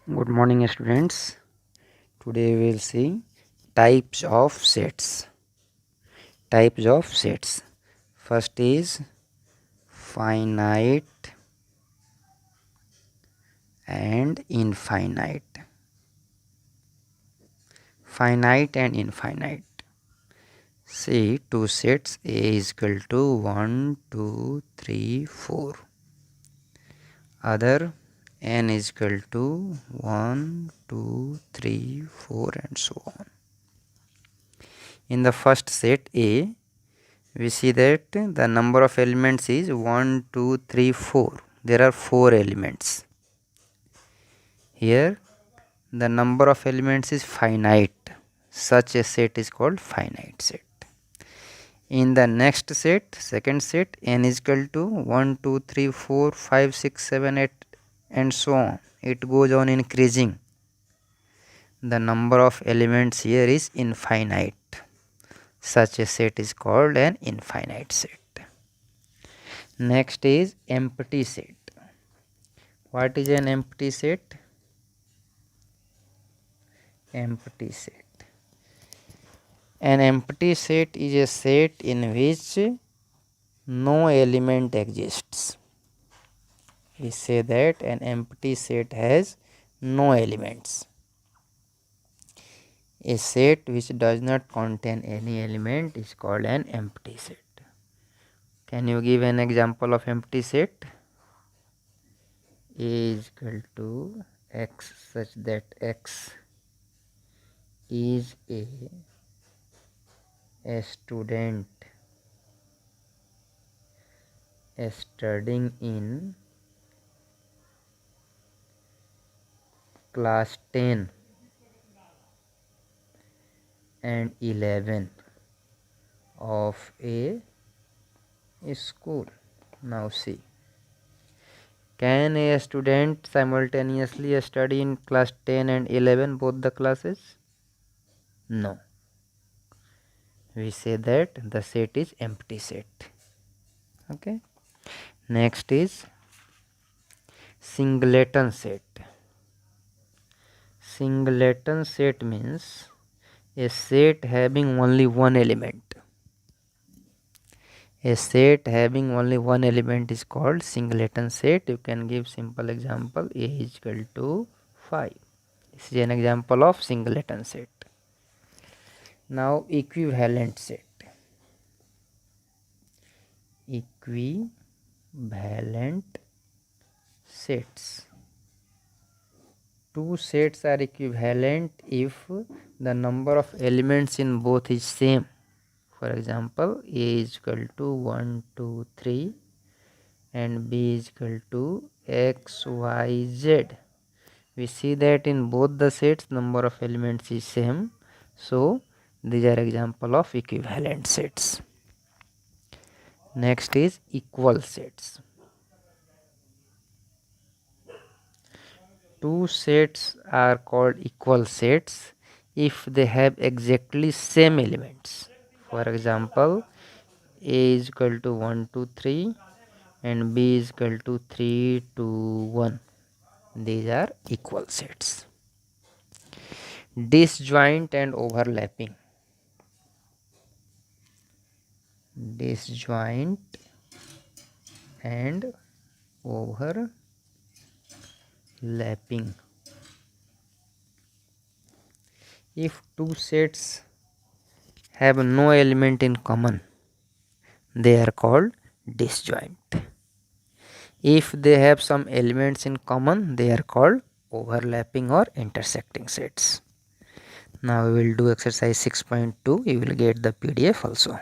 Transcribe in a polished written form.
Good morning, students. Today we will see types of sets. Types of sets. First is finite and infinite. Finite and infinite. See two sets A is equal to 1, 2, 3, 4. Other n is equal to 1, 2, 3, 4 and so on. In the first set A, we see that the number of elements is 1, 2, 3, 4. There are 4 elements. Here the number of elements is finite. Such a set is called finite set. In the next set, second set, n is equal to 1, 2, 3, 4, 5, 6, 7, 8 and so on. It goes on increasing. The number of elements here is infinite. Such a set is called an infinite set. Next is empty set. What is an empty set? Empty set. An empty set is a set in which no element exists. We say that an empty set has no elements. A set which does not contain any element is called an empty set. Can you give an example of empty set? A is equal to x such that x is a student studying in class 10 and 11 of a school. Now see, can a student simultaneously study in class 10 and 11 both the classes? No. We say that the set is empty set. Okay. Next is singleton set. Singleton set means a set having only one element. A set having only one element is called singleton set. You can give simple example. A is equal to 5. This is an example of singleton set. Now equivalent set. Equivalent sets. Two sets are equivalent if the number of elements in both is same. For example, A is equal to 1, 2, 3 and B is equal to x, y, z. We see that in both the sets number of elements is same. So these are example of equivalent sets. Next is equal sets. Two sets are called equal sets if they have exactly same elements. For example, A is equal to 1, 2, 3 and B is equal to 3, 2, 1. These are equal sets. Disjoint and overlapping. Disjoint and overlapping. If two sets have no element in common, they are called disjoint. If they have some elements in common, they are called overlapping or intersecting sets. Now we will do exercise 6.2. You will get the PDF also.